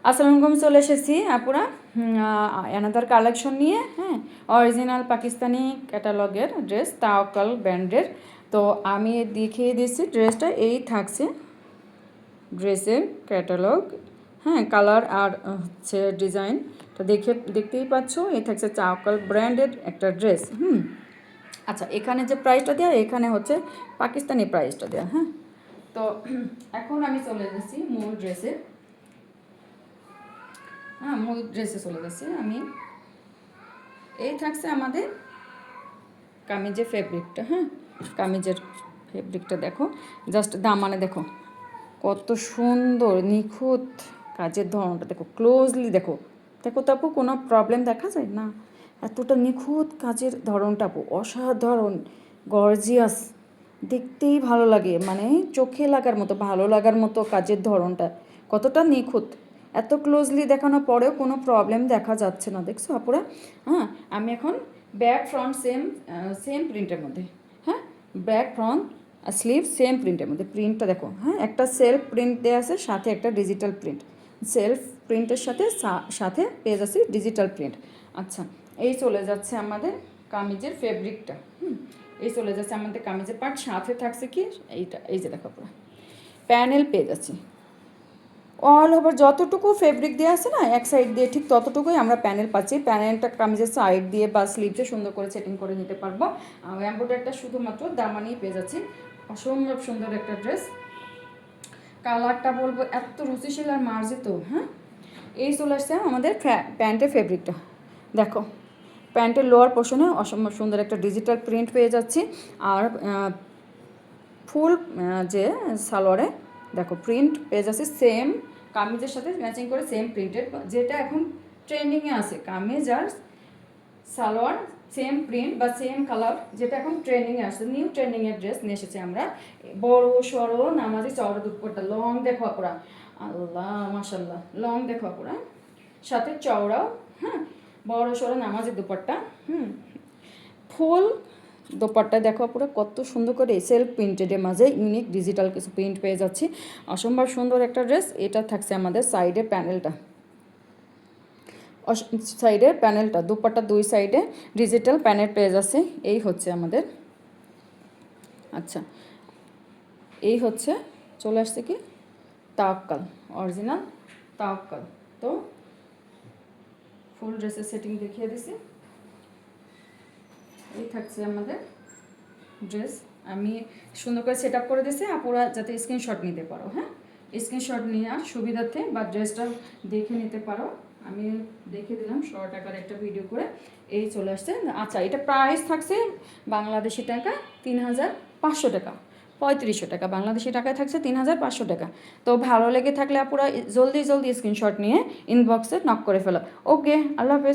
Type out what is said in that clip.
আসসালামু আলাইকুম, চলে এসেছি আপুরা অ্যানাদার কালেকশন নিয়ে। হ্যাঁ, অরিজিনাল পাকিস্তানি ক্যাটালগের ড্রেস, তাওয়াক্কাল ব্র্যান্ডের। তো আমি দেখিয়ে দিচ্ছি ড্রেসটা, এই থাকছে ড্রেসের ক্যাটালগ। হ্যাঁ, কালার আর হচ্ছে ডিজাইন তো দেখতেই পাচ্ছ। এই থাকছে তাওয়াক্কাল ব্র্যান্ডের একটা ড্রেস। আচ্ছা, এখানে যে প্রাইসটা দেওয়া, এখানে হচ্ছে পাকিস্তানি প্রাইসটা দেওয়া। হ্যাঁ, তো এখন আমি চলে এসেছি মূল ড্রেসে। মূল ড্রেসে চলে গেছি আমি। এই থাকছে আমাদের কামিজের ফেব্রিকটা। হ্যাঁ, কামিজের ফেব্রিকটা দেখো, জাস্ট দামানে দেখো কত সুন্দর নিখুঁত কাজের ধরনটা দেখো, ক্লোজলি দেখো। দেখো তো আপু, কোনো প্রবলেম দেখা যায় না? এতটা নিখুঁত কাজের ধরনটা আপু, অসাধারণ, গর্জিয়াস, দেখতেই ভালো লাগে, মানে চোখে লাগার মতো, ভালো লাগার মতো কাজের ধরনটা কতটা নিখুঁত। এত ক্লোজলি দেখানোর পরেও কোনো প্রবলেম দেখা যাচ্ছে না, দেখছো আপুরা? হ্যাঁ, আমি এখন ব্যাক ফ্রন্ট সেম প্রিন্টের মধ্যে। হ্যাঁ, ব্যাক ফ্রন্ট স্লিভ সেম প্রিন্টের মধ্যে। প্রিন্টটা দেখো। হ্যাঁ, একটা সেলফ প্রিন্ট দেওয়া আছে, সাথে একটা ডিজিটাল প্রিন্ট। সেলফ প্রিন্টের সাথে সাথে পেয়ে যাচ্ছি ডিজিটাল প্রিন্ট। আচ্ছা, এই চলে যাচ্ছে আমাদের কামিজের ফেব্রিকটা। এই চলে যাচ্ছে আমাদের কামিজের পার্ট। সাথে থাকছে কি এইটা, এই যে দেখো পুরো প্যানেল পেয়ে যাচ্ছি। অল ওভার যতটুকু ফেব্রিক দেওয়া আছে না, এক সাইড দিয়ে ঠিক ততটুকুই আমরা প্যানেল পাচ্ছি। প্যানেলটা কামিজের সাইড দিয়ে বা স্লিভে সুন্দর করে সেটিং করে নিতে পারবো। এমব্রয়ডারিটা শুধুমাত্র দামানেই পেয়ে যাচ্ছি। অসম্ভব সুন্দর একটা ড্রেস। কালারটা বলবো এত রুচিশীল আর মার্জিত। হ্যাঁ, এই চলে আসছে আমাদের প্যান্টের ফেব্রিকটা। দেখো, প্যান্টের লোয়ার পোর্শনে অসম্ভব সুন্দর একটা ডিজিটাল প্রিন্ট পেয়ে যাচ্ছি। আর ফুল যে সালোয়ারে দেখো প্রিন্ট পেয়ে যাচ্ছে সেম কামিজের সাথে ম্যাচিং করে, সেম প্রিন্টেড, যেটা এখন ট্রেন্ডিংয়ে আছে। কামিজ আর সালোয়ার সেম প্রিন্ট বা সেম কালার, যেটা এখন ট্রেন্ডিংয়ে আসছে, নিউ ট্রেন্ডিংয়ের ড্রেস নিয়ে এসেছি আমরা। বড় সড়ো নামাজি চওড়া দুপাট্টা, লং দেখো আপুরা, আল্লাহ মাশাল্লাহ, লং দেখো আপুরা, সাথে চওড়াও। হ্যাঁ, বড় সড়ো নামাজি দুপাট্টা। ফুল দোপাট্টা দেখো পুরো কত সুন্দর করে সেলফ প্রিন্টেডের মাঝে ইউনিক ডিজিটাল কিছু প্রিন্ট পেয়ে যাচ্ছি। অসম্ভব সুন্দর একটা ড্রেস। এটা থাকছে আমাদের সাইডের প্যানেলটা, সাইডের প্যানেলটা, দুপাট্টা দুই সাইডে ডিজিটাল প্যানেল পেয়ে যাচ্ছে। এই হচ্ছে আমাদের, আচ্ছা, এই হচ্ছে চলে আসছে কি তাওয়াক্কাল, অরিজিনাল তাওয়াক্কাল। তো ফুল ড্রেসের সেটিং দেখিয়ে দিছি। এই থাকছে আমাদের ড্রেস। আমি সুন্দর করে সেট আপ করে দিয়েছি, আপুরা যাতে স্ক্রিনশট নিতে পারো। হ্যাঁ, স্ক্রিনশট নেওয়ার সুবিধার্থে বা ড্রেসটা দেখে নিতে পারো। আমি দেখে দিলাম শর্ট আকারে একটা ভিডিও করে। এই চলে আসছে। আচ্ছা, এটা প্রাইস থাকছে বাংলাদেশি টাকা ৩,৫০০ টাকা, ৩৫০০ টাকা বাংলাদেশি টাকায় থাকছে ৩,৫০০ টাকা। তো ভালো লেগে থাকলে আপুরা জলদি জলদি স্ক্রিনশট নিয়ে ইনবক্সে নক করে ফেলো। ওকে, আল্লাহ হাফেজ।